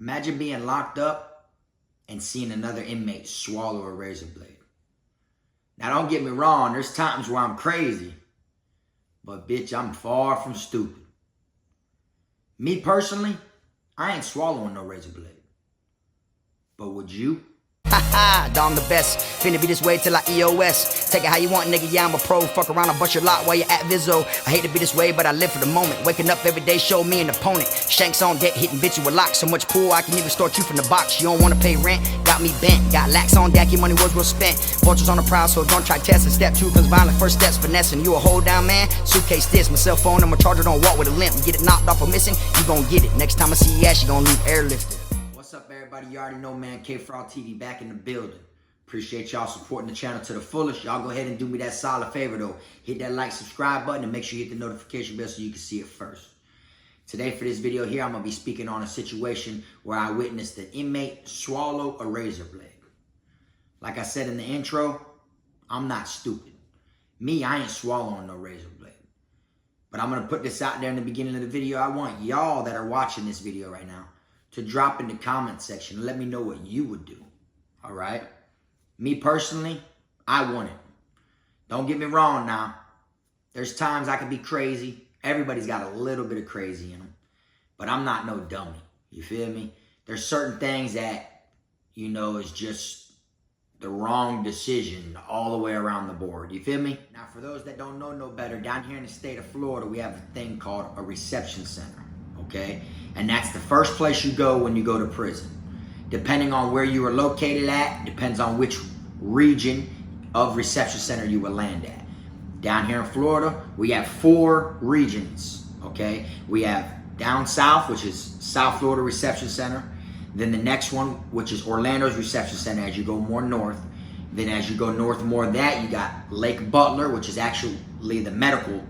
Imagine being locked up and seeing another inmate swallow a razor blade. Now, don't get me wrong, there's times where I'm crazy, but bitch, I'm far from stupid. Me personally, I ain't swallowing no razor blade. But would you? Haha, Dom the best. Finna be this way till I EOS. Take it how you want, nigga. Yeah, I'm a pro. Fuck around and bust your lot while you're at Vizzo. I hate to be this way, but I live for the moment. Waking up every day, show me an opponent. Shanks on deck, hitting bitch with locks. So much pool, I can even start you from the box. You don't wanna pay rent, got me bent. Got lax on deck, your money was well spent. Vultures on the prowl, so don't try testing. Step 2, cause violent first steps finessing. You a hold down man, suitcase this. My cell phone and my charger don't walk with a limp. Get it knocked off or missing, you gon' get it. Next time I see your ass, you gon' leave airlifted. What's up, everybody? You already know, man. Kfrogtv back in the building. Appreciate y'all supporting the channel to the fullest. Y'all go ahead and do me that solid favor, though. Hit that like, subscribe button, and make sure you hit the notification bell so you can see it first. Today, for this video here, I'm going to be speaking on a situation where I witnessed an inmate swallow a razor blade. Like I said in the intro, I'm not stupid. Me, I ain't swallowing no razor blade. But I'm going to put this out there in the beginning of the video. I want y'all that are watching this video right now to drop in the comment section and let me know what you would do. All right? Me personally, I want it. Don't get me wrong now. There's times I can be crazy. Everybody's got a little bit of crazy in them. But I'm not no dummy. You feel me? There's certain things that, you know, is just the wrong decision all the way around the board. You feel me? Now, for those that don't know no better, down here in the state of Florida, we have a thing called a reception center. Okay? And that's the first place you go when you go to prison. Depending on where you are located at, depends on which region of reception center you will land at. Down here in Florida, we have 4 regions, okay? We have down south, which is South Florida Reception Center. Then the next one, which is Orlando's Reception Center as you go more north. Then as you go north more of that, you got Lake Butler, which is actually the medical,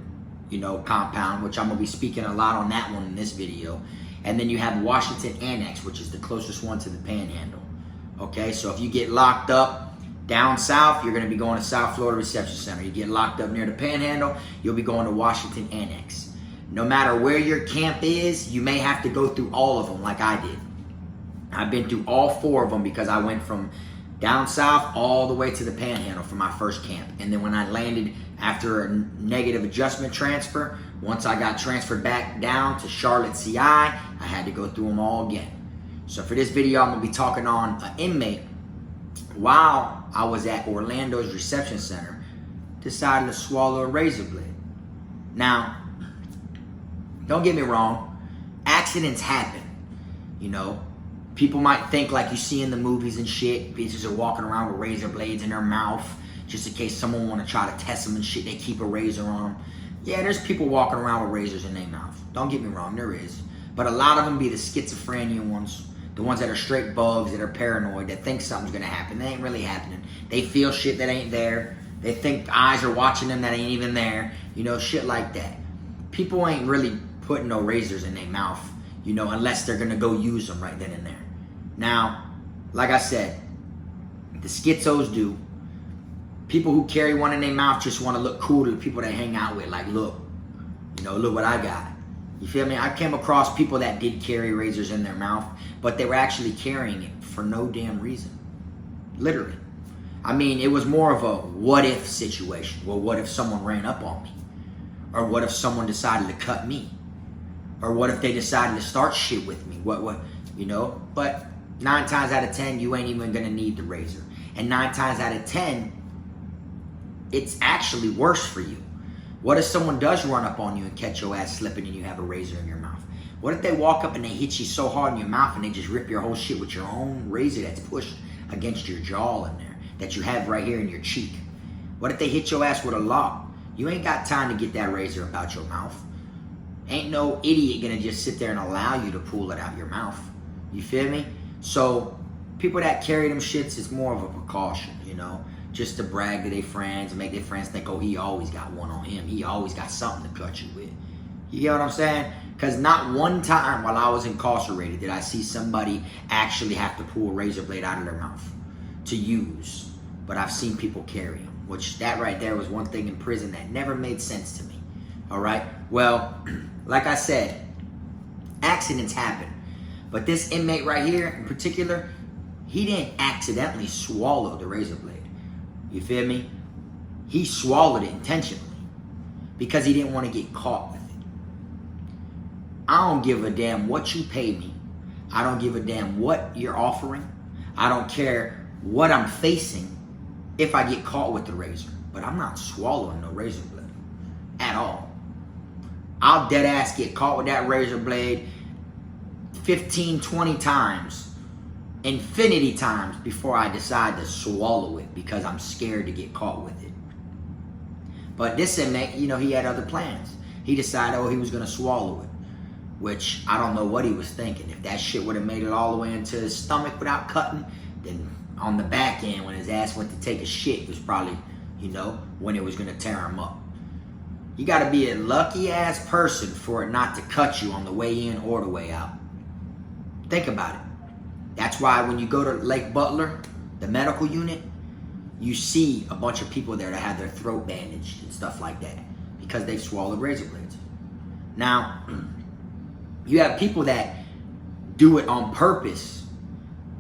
compound, which I'm gonna be speaking a lot on that one in this video. And then you have Washington Annex, which is the closest one to the Panhandle. Okay, so if you get locked up down south, you're going to be going to South Florida Reception Center. You get locked up near the Panhandle, you'll be going to Washington Annex. No matter where your camp is, you may have to go through all of them like I did. I've been through all 4 of them because I went from down south all the way to the Panhandle for my first camp. And then when I landed after a negative adjustment transfer, once I got transferred back down to Charlotte, CI, I had to go through them all again. So for this video, I'm going to be talking on an inmate while I was at Orlando's Reception Center, decided to swallow a razor blade. Now, don't get me wrong, accidents happen, People might think like you see in the movies and shit, bitches are walking around with razor blades in their mouth, just in case someone want to try to test them and shit, they keep a razor on them. Yeah, there's people walking around with razors in their mouth. Don't get me wrong, there is. But a lot of them be the schizophrenia ones, the ones that are straight bugs, that are paranoid, that think something's going to happen. That ain't really happening. They feel shit that ain't there. They think eyes are watching them that ain't even there. Shit like that. People ain't really putting no razors in their mouth, unless they're going to go use them right then and there. Now, like I said, the schizos do. People who carry one in their mouth just want to look cool to the people they hang out with. Like, look, look what I got. You feel me? I came across people that did carry razors in their mouth, but they were actually carrying it for no damn reason. Literally. I mean, it was more of a what if situation. Well, what if someone ran up on me? Or what if someone decided to cut me? Or what if they decided to start shit with me? But 9 times out of 10, you ain't even gonna need the razor. And 9 times out of 10, it's actually worse for you. What if someone does run up on you and catch your ass slipping and you have a razor in your mouth? What if they walk up and they hit you so hard in your mouth and they just rip your whole shit with your own razor that's pushed against your jaw in there, that you have right here in your cheek? What if they hit your ass with a lock? You ain't got time to get that razor up out your mouth. Ain't no idiot gonna just sit there and allow you to pull it out your mouth. You feel me? So people that carry them shits, it's more of a precaution, just to brag to their friends and make their friends think, oh, he always got one on him. He always got something to cut you with. You get what I'm saying? Because not one time while I was incarcerated did I see somebody actually have to pull a razor blade out of their mouth to use. But I've seen people carry them, which that right there was one thing in prison that never made sense to me. All right? Well, like I said, accidents happen. But this inmate right here in particular, he didn't accidentally swallow the razor blade. You feel me? He swallowed it intentionally because he didn't want to get caught with it. I don't give a damn what you pay me. I don't give a damn what you're offering. I don't care what I'm facing if I get caught with the razor. But I'm not swallowing no razor blade at all. I'll dead ass get caught with that razor blade 15, 20 times, infinity times before I decide to swallow it because I'm scared to get caught with it. But this inmate, you know, he had other plans. He decided, he was going to swallow it, which I don't know what he was thinking. If that shit would have made it all the way into his stomach without cutting, then on the back end, when his ass went to take a shit, was probably, you know, when it was going to tear him up. You got to be a lucky ass person for it not to cut you on the way in or the way out. Think about it. That's why when you go to Lake Butler, the medical unit, you see a bunch of people there that have their throat bandaged and stuff like that because they've swallowed razor blades. Now, you have people that do it on purpose,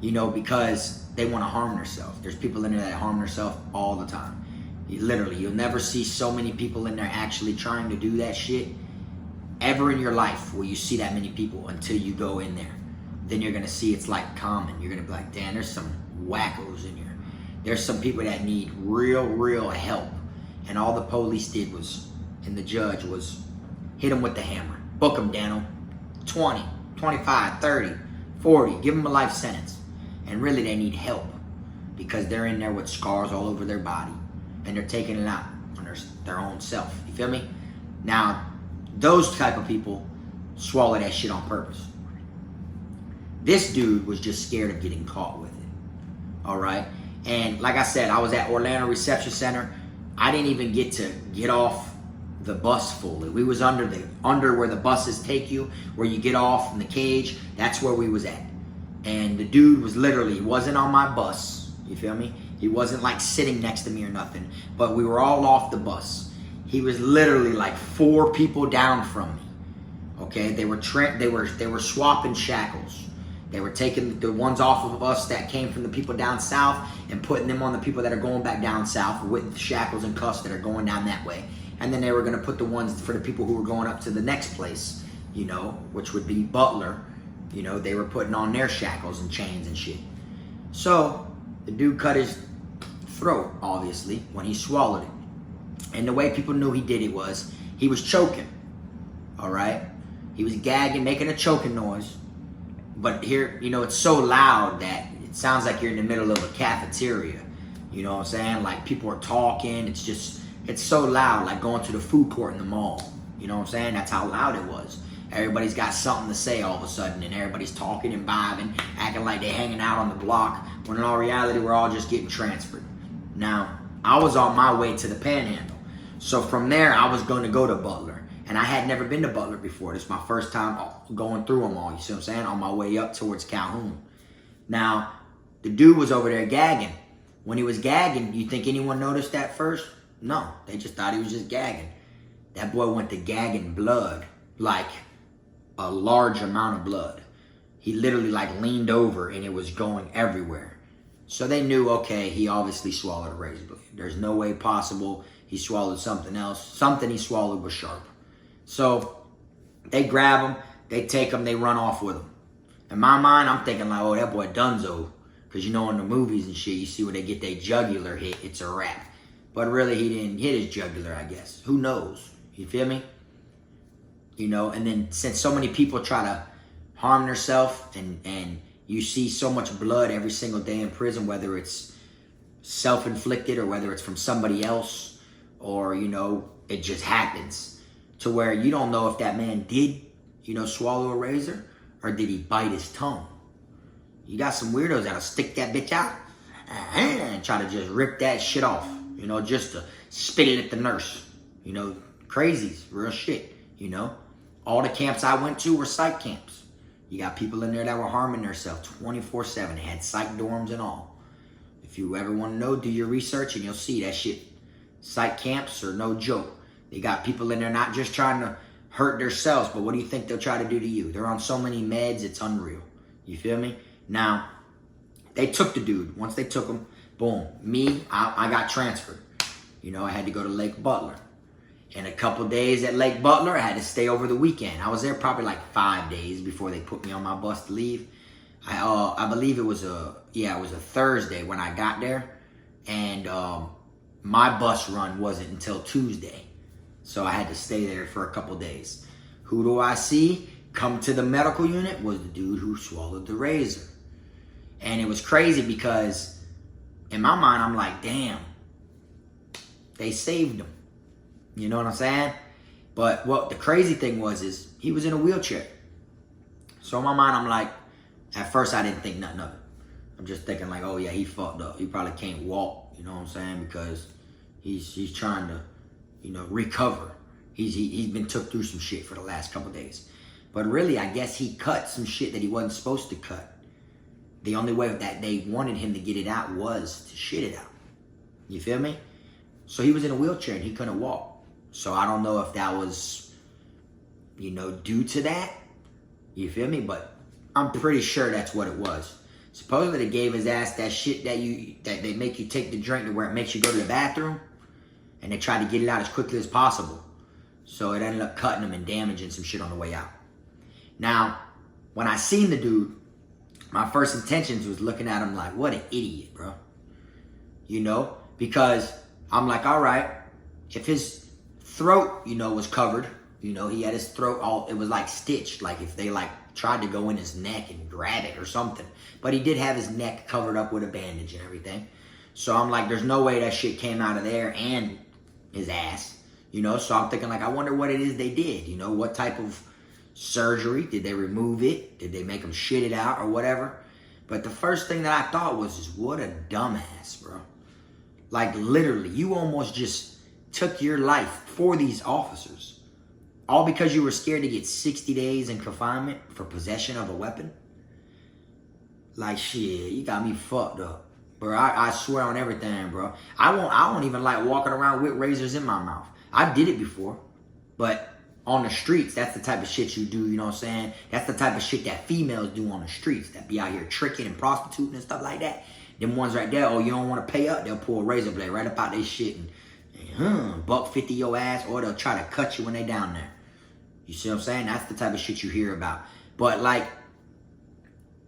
you know, because they want to harm themselves. There's people in there that harm themselves all the time. Literally, you'll never see so many people in there actually trying to do that shit ever in your life where you see that many people until you go in there. Then you're going to see it's like common. You're going to be like, damn, there's some wackos in here. There's some people that need real help. And all the police did was, and the judge was, hit them with the hammer. Book them, Daniel. 20, 25, 30, 40. Give them a life sentence. And really, they need help because they're in there with scars all over their body. And they're taking it out on their own self. You feel me? Now, those type of people swallow that shit on purpose. This dude was just scared of getting caught with it. All right? And like I said, I was at Orlando Reception Center. I didn't even get to get off the bus fully. We was under where the buses take you, where you get off from the cage. That's where we was at. And the dude was literally, he wasn't on my bus. You feel me? He wasn't like sitting next to me or nothing, but we were all off the bus. He was literally like 4 people down from me. Okay, they were swapping shackles. They were taking the ones off of us that came from the people down south and putting them on the people that are going back down south with shackles and cuffs that are going down that way. And then they were going to put the ones for the people who were going up to the next place, you know, which would be Butler. You know, they were putting on their shackles and chains and shit. So the dude cut his throat, obviously, when he swallowed it. And the way people knew he did it was he was choking. All right? He was gagging, making a choking noise. But here, you know, it's so loud that it sounds like you're in the middle of a cafeteria. You know what I'm saying? Like people are talking. It's so loud, like going to the food court in the mall. You know what I'm saying? That's how loud it was. Everybody's got something to say all of a sudden, and everybody's talking and vibing, acting like they're hanging out on the block, when in all reality, we're all just getting transferred. Now, I was on my way to the Panhandle. So from there, I was going to go to Butler. And I had never been to Butler before. This is my first time going through them all, you see what I'm saying? On my way up towards Calhoun. Now, the dude was over there gagging. When he was gagging, you think anyone noticed that first? No, they just thought he was just gagging. That boy went to gagging blood, like a large amount of blood. He literally like leaned over and it was going everywhere. So they knew, okay, he obviously swallowed a razor blade. There's no way possible he swallowed something else. Something he swallowed was sharp. So they grab him, they take him, they run off with him. In my mind, I'm thinking like, oh, that boy Dunzo. Because you know in the movies and shit, you see when they get their jugular hit, it's a wrap. But really, he didn't hit his jugular, I guess. Who knows? You feel me? You know, and then since so many people try to harm themselves and you see so much blood every single day in prison, whether it's self-inflicted or whether it's from somebody else or, you know, it just happens to where you don't know if that man did, you know, swallow a razor or did he bite his tongue. You got some weirdos that'll stick that bitch out and try to just rip that shit off, you know, just to spit it at the nurse. You know, crazies, real shit, you know. All the camps I went to were psych camps. You got people in there that were harming themselves 24/7. They had psych dorms and all. If you ever want to know, do your research and you'll see that shit. Psych camps are no joke. They got people in there not just trying to hurt themselves, but what do you think they'll try to do to you? They're on so many meds, it's unreal. You feel me? Now, they took the dude. Once they took him, boom. I got transferred. You know, I had to go to Lake Butler. And a couple days at Lake Butler, I had to stay over the weekend. I was there probably like 5 days before they put me on my bus to leave. I believe it was a Thursday when I got there. And my bus run wasn't until Tuesday. So I had to stay there for a couple days. Who do I see come to the medical unit? Was the dude who swallowed the razor. And it was crazy because in my mind, I'm like, damn, they saved him. You know what I'm saying? But what the crazy thing was is he was in a wheelchair. So in my mind, I'm like, at first I didn't think nothing of it. I'm just thinking like, oh yeah, he fucked up. He probably can't walk, you know what I'm saying? Because he's trying to, you know, recover. He's been took through some shit for the last couple days. But really, I guess he cut some shit that he wasn't supposed to cut. The only way that they wanted him to get it out was to shit it out. You feel me? So he was in a wheelchair and he couldn't walk. So I don't know if that was, you know, due to that. You feel me? But I'm pretty sure that's what it was. Supposedly they gave his ass that shit that they make you take the drink to where it makes you go to the bathroom. And they tried to get it out as quickly as possible. So it ended up cutting him and damaging some shit on the way out. Now, when I seen the dude, my first intentions was looking at him like, what an idiot, bro. You know? Because I'm like, all right, if his throat, you know, was covered, you know, he had his throat all, it was like stitched, like if they like tried to go in his neck and grab it or something. But he did have his neck covered up with a bandage and everything. So I'm like, there's no way that shit came out of there and his ass, you know? So I'm thinking like, I wonder what it is they did, you know? What type of surgery? Did they remove it? Did they make him shit it out or whatever? But the first thing that I thought was, is what a dumbass, bro. Like literally, you almost just took your life for these officers. All because you were scared to get 60 days in confinement for possession of a weapon? Like shit, you got me fucked up. Bro, I swear on everything, bro. I don't even like walking around with razors in my mouth. I did it before. But on the streets, that's the type of shit you do, you know what I'm saying? That's the type of shit that females do on the streets, that be out here tricking and prostituting and stuff like that. Them ones right there, oh, you don't want to pay up, they'll pull a razor blade right up out their shit and $150 your ass, or they'll try to cut you when they down there. You see what I'm saying? That's the type of shit you hear about. But like,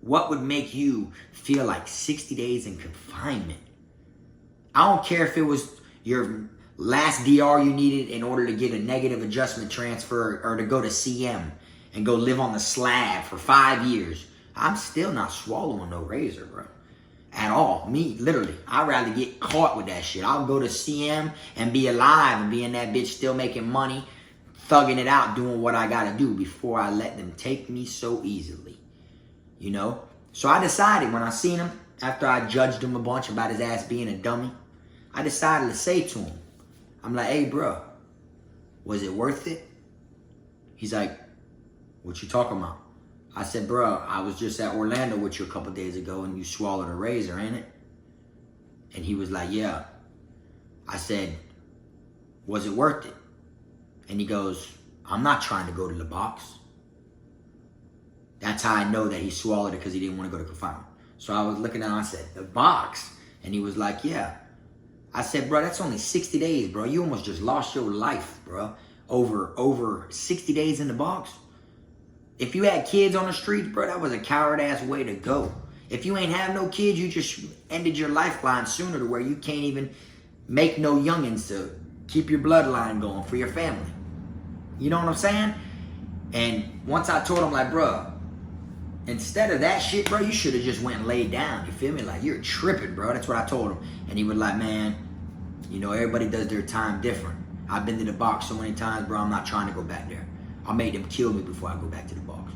what would make you feel like 60 days in confinement? I don't care if it was your last DR you needed in order to get a negative adjustment transfer or to go to CM and go live on the slab for 5 years. I'm still not swallowing no razor, bro. At all. Me, literally. I'd rather get caught with that shit. I'll go to CM and be alive and be in that bitch still making money, thugging it out, doing what I gotta do before I let them take me so easily. You know? So I decided when I seen him, after I judged him a bunch about his ass being a dummy, I decided to say to him, I'm like, hey, bro, was it worth it? He's like, what you talking about? I said, bro, I was just at Orlando with you a couple days ago and you swallowed a razor, ain't it? And he was like, yeah. I said, was it worth it? And he goes, I'm not trying to go to the box. That's how I know that he swallowed it, because he didn't want to go to confinement. So I was looking at him, I said, the box? And he was like, yeah. I said, bro, that's only 60 days, bro. You almost just lost your life, bro. Over 60 days in the box. If you had kids on the streets, bro, that was a coward-ass way to go. If you ain't have no kids, you just ended your lifeline sooner to where you can't even make no youngins to keep your bloodline going for your family. You know what I'm saying? And once I told him, like, bro, instead of that shit, bro, you should have just went and laid down. You feel me? Like, you're tripping, bro. That's what I told him. And he was like, man, you know, everybody does their time different. I've been to the box so many times, bro, I'm not trying to go back there. I made them kill me before I go back to the box.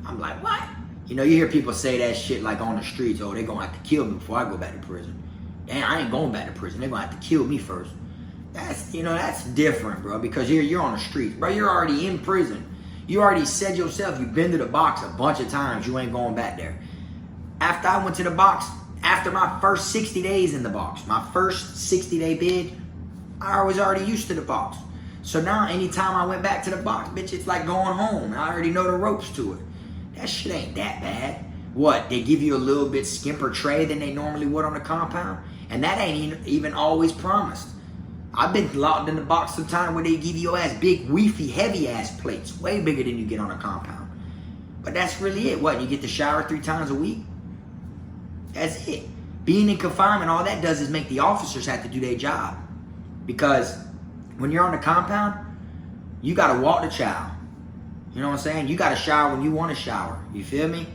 I'm like, what? You know, you hear people say that shit like on the streets, oh, they're going to have to kill me before I go back to prison. Damn, I ain't going back to prison. They're going to have to kill me first. That's, you know, that's different, bro, because you're on the streets. Bro, you're already in prison. You already said yourself you've been to the box a bunch of times. You ain't going back there. After I went to the box, after my first 60 days in the box, my first 60-day bid, I was already used to the box. So now anytime I went back to the box, bitch, it's like going home. I already know the ropes to it. That shit ain't that bad. What, they give you a little bit skimper tray than they normally would on the compound? And that ain't even always promised. I've been locked in the box sometime where they give you your ass big, weefy, heavy ass plates, way bigger than you get on a compound. But that's really it. What, you get to shower 3 times a week? That's it. Being in confinement, all that does is make the officers have to do their job. Because when you're on the compound, you gotta walk the child. You know what I'm saying? You gotta shower when you want to shower. You feel me?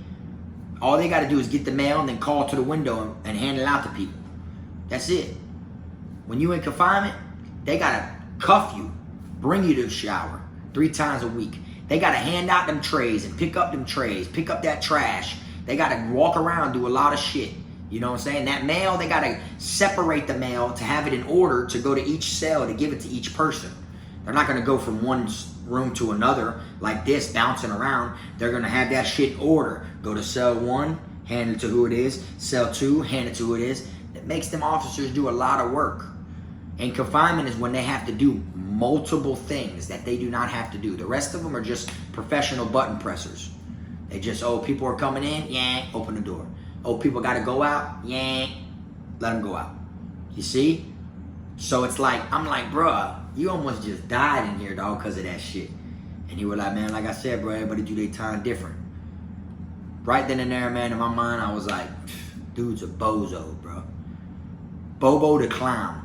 All they gotta do is get the mail and then call to the window and hand it out to people. That's it. When you in confinement, they gotta cuff you, bring you to the shower 3 times a week. They gotta hand out them trays and pick up them trays, pick up that trash. They gotta walk around, do a lot of shit. You know what I'm saying? That mail, they gotta separate the mail to have it in order to go to each cell to give it to each person. They're not gonna go from one room to another like this, bouncing around. They're gonna have that shit in order. Go to cell 1, hand it to who it is. Cell 2, hand it to who it is. That makes them officers do a lot of work. And confinement is when they have to do multiple things that they do not have to do. The rest of them are just professional button pressers. They just, oh, people are coming in, yeah, open the door. Oh, people got to go out, yeah, let them go out. You see? So it's like, I'm like, bruh, you almost just died in here, dog, because of that shit. And he was like, man, like I said, bro, everybody do their time different. Right then and there, man, in my mind, I was like, dude's a bozo, bro. Bobo the clown.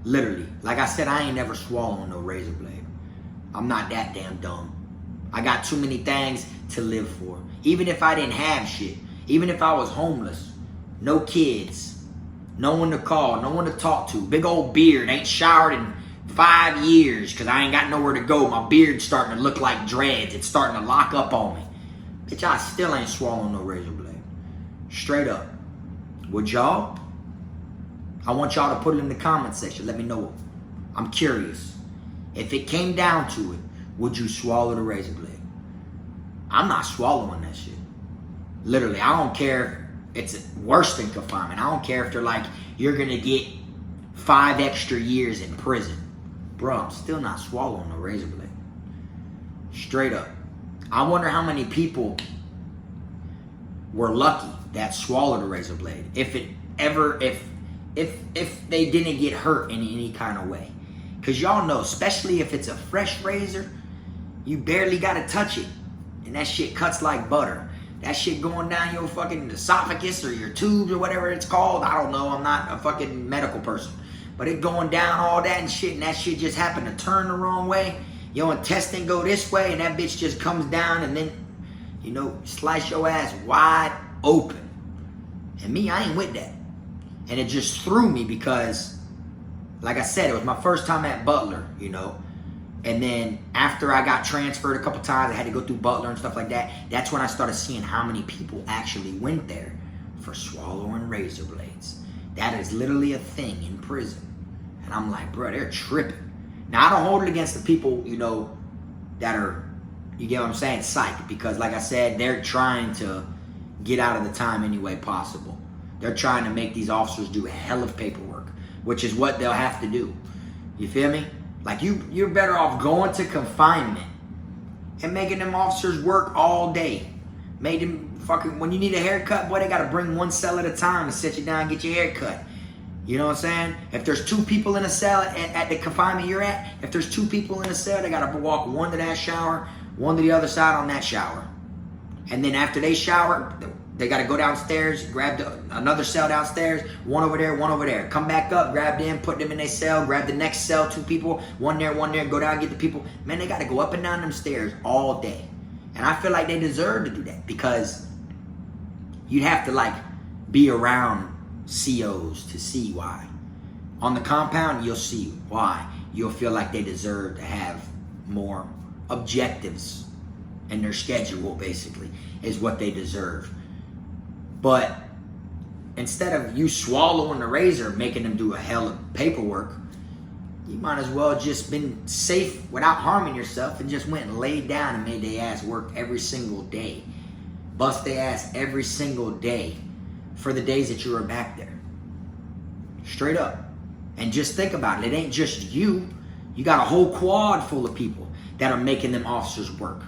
Literally. Like I said, I ain't never swallowing no razor blade. I'm not that damn dumb. I got too many things to live for. Even if I didn't have shit. Even if I was homeless. No kids. No one to call. No one to talk to. Big old beard. Ain't showered in 5 years because I ain't got nowhere to go. My beard's starting to look like dreads. It's starting to lock up on me. Bitch, I still ain't swallowing no razor blade. Straight up. Would y'all? I want y'all to put it in the comment section. Let me know. I'm curious. If it came down to it, would you swallow the razor blade? I'm not swallowing that shit. Literally, I don't care if it's worse than confinement. I don't care if they're like, you're going to get 5 extra years in prison. Bro, I'm still not swallowing the razor blade. Straight up. I wonder how many people were lucky that swallowed a razor blade. If they didn't get hurt in any kind of way. Because y'all know, especially if it's a fresh razor, you barely got to touch it. And that shit cuts like butter. That shit going down your fucking esophagus or your tubes or whatever it's called. I don't know. I'm not a fucking medical person. But it going down all that and shit, and that shit just happened to turn the wrong way. Your intestine go this way, and that bitch just comes down and then, you know, slice your ass wide open. And me, I ain't with that. And it just threw me because, like I said, it was my first time at Butler, you know. And then after I got transferred a couple times, I had to go through Butler and stuff like that. That's when I started seeing how many people actually went there for swallowing razor blades. That is literally a thing in prison. And I'm like, bro, they're tripping. Now, I don't hold it against the people, you know, that are, you get what I'm saying, psych. Because like I said, they're trying to get out of the time any way possible. They're trying to make these officers do a hell of paperwork, which is what they'll have to do. You feel me? Like you're better off going to confinement and making them officers work all day. Made them fucking, when you need a haircut, boy, they gotta bring 1 cell at a time and sit you down and get your hair cut. You know what I'm saying? If there's 2 people in a cell at the confinement you're at, if there's 2 people in a cell, they gotta walk 1 to that shower, 1 to the other side on that shower. And then after they shower, they got to go downstairs, grab another cell downstairs, 1 over there, 1 over there. Come back up, grab them, put them in their cell, grab the next cell, 2 people, 1 there, 1 there, go down and get the people. Man, they got to go up and down them stairs all day. And I feel like they deserve to do that because you'd have to like be around COs to see why. On the compound, you'll see why. You'll feel like they deserve to have more objectives in their schedule, basically, is what they deserve. But instead of you swallowing the razor, making them do a hell of paperwork, you might as well just been safe without harming yourself and just went and laid down and made their ass work every single day. Bust their ass every single day for the days that you were back there. Straight up. And just think about it. It ain't just you. You got a whole quad full of people that are making them officers work.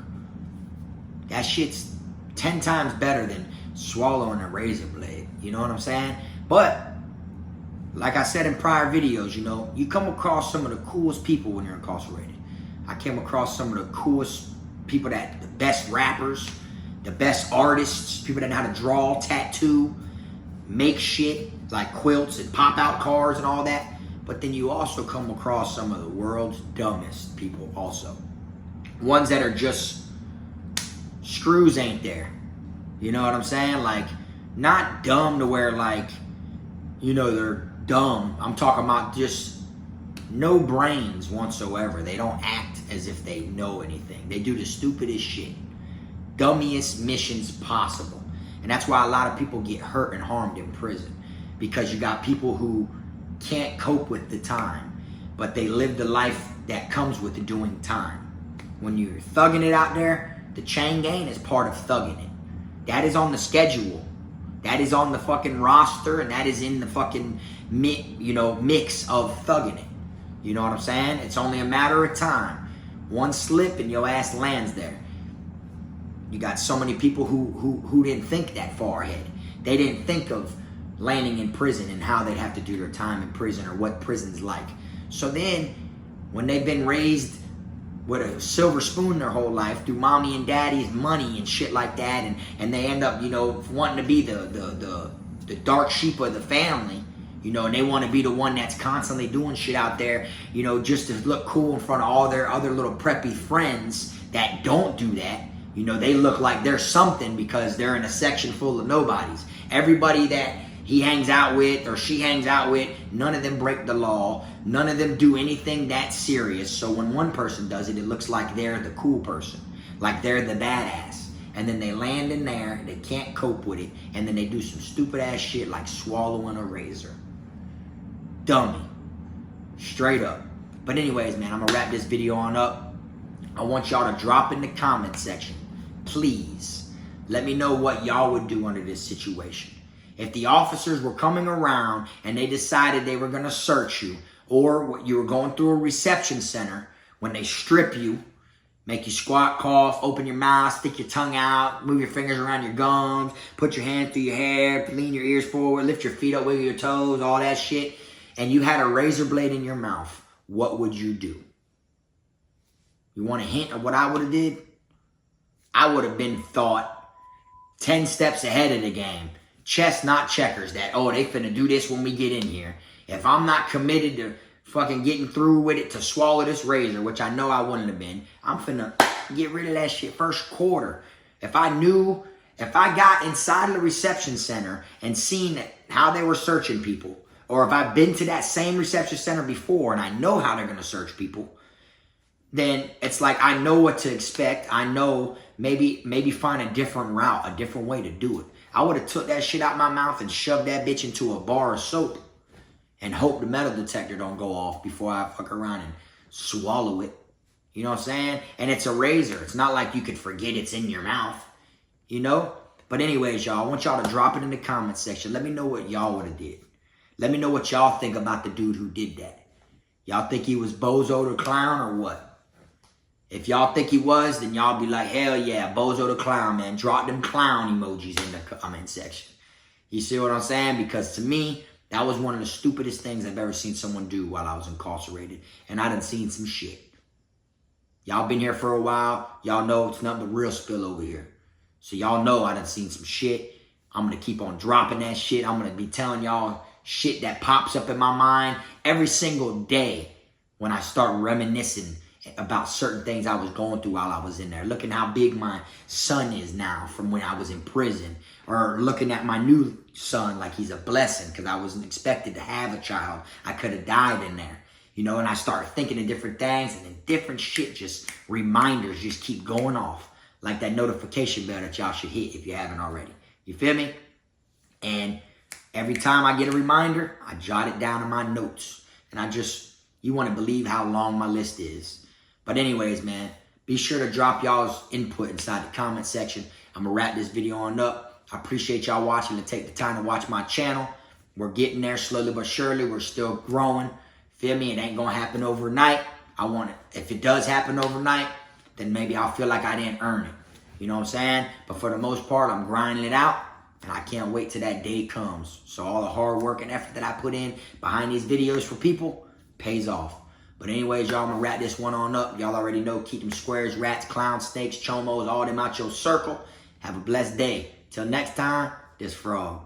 That shit's 10 times better than swallowing a razor blade. You know what I'm saying? But like I said in prior videos, you know, you come across some of the coolest people when you're incarcerated. I came across some of the coolest people, that the best rappers, the best artists, people that know how to draw, tattoo, make shit like quilts and pop out cars and all that. But then you also come across some of the world's dumbest people also. Ones that are just screws ain't there. You know what I'm saying? Like, not dumb to where, like, you know, they're dumb. I'm talking about just no brains whatsoever. They don't act as if they know anything. They do the stupidest shit. Dummiest missions possible. And that's why a lot of people get hurt and harmed in prison. Because you got people who can't cope with the time, but they live the life that comes with doing time. When you're thugging it out there, the chain gang is part of thugging it. That is on the schedule. That is on the fucking roster, and that is in the fucking mix of thugging it. You know what I'm saying? It's only a matter of time. One slip and your ass lands there. You got so many people who didn't think that far ahead. They didn't think of landing in prison and how they'd have to do their time in prison or what prison's like. So then, when they've been raised with a silver spoon their whole life through mommy and daddy's money and shit like that, and they end up, you know, wanting to be the dark sheep of the family, you know, and they want to be the one that's constantly doing shit out there, you know, just to look cool in front of all their other little preppy friends that don't do that. You know, they look like they're something because they're in a section full of nobodies. Everybody that he hangs out with or she hangs out with, none of them break the law. None of them do anything that serious. So when one person does it, it looks like they're the cool person. Like they're the badass. And then they land in there, they can't cope with it, and then they do some stupid ass shit like swallowing a razor. Dummy. Straight up. But anyways, man, I'm gonna wrap this video on up. I want y'all to drop in the comment section. Please, let me know what y'all would do under this situation. If the officers were coming around and they decided they were going to search you, or you were going through a reception center, when they strip you, make you squat, cough, open your mouth, stick your tongue out, move your fingers around your gums, put your hand through your hair, lean your ears forward, lift your feet up, wiggle your toes, all that shit, and you had a razor blade in your mouth, what would you do? You want a hint of what I would have did? I would have been thought 10 steps ahead of the game. Chess, not checkers. That, oh, they finna do this when we get in here. If I'm not committed to fucking getting through with it to swallow this razor, which I know I wouldn't have been, I'm finna get rid of that shit first quarter. If I got inside of the reception center and seen how they were searching people, or if I've been to that same reception center before and I know how they're gonna search people, then it's like I know what to expect. I know maybe find a different route, a different way to do it. I would have took that shit out my mouth and shoved that bitch into a bar of soap and hope the metal detector don't go off before I fuck around and swallow it. You know what I'm saying? And it's a razor. It's not like you could forget it's in your mouth, you know? But anyways, y'all, I want y'all to drop it in the comment section. Let me know what y'all would have did. Let me know what y'all think about the dude who did that. Y'all think he was bozo the clown or what? If y'all think he was, then y'all be like, hell yeah, bozo the clown, man. Drop them clown emojis in the comment section. You see what I'm saying? Because to me, that was one of the stupidest things I've ever seen someone do while I was incarcerated. And I done seen some shit. Y'all been here for a while. Y'all know it's nothing but real spill over here. So y'all know I done seen some shit. I'm going to keep on dropping that shit. I'm going to be telling y'all shit that pops up in my mind every single day when I start reminiscing about certain things I was going through while I was in there. Looking how big my son is now from when I was in prison. Or looking at my new son like he's a blessing because I wasn't expected to have a child. I could have died in there. You know, and I start thinking of different things and then different shit, just reminders just keep going off. Like that notification bell that y'all should hit if you haven't already. You feel me? And every time I get a reminder, I jot it down in my notes. And you want to believe how long my list is. But anyways, man, be sure to drop y'all's input inside the comment section. I'm going to wrap this video on up. I appreciate y'all watching and take the time to watch my channel. We're getting there slowly but surely. We're still growing. Feel me? It ain't going to happen overnight. If it does happen overnight, then maybe I'll feel like I didn't earn it. You know what I'm saying? But for the most part, I'm grinding it out. And I can't wait till that day comes. So all the hard work and effort that I put in behind these videos for people pays off. But anyways, y'all, I'm going to wrap this one on up. Y'all already know, keep them squares, rats, clowns, snakes, chomos, all them out your circle. Have a blessed day. Till next time, this Frog.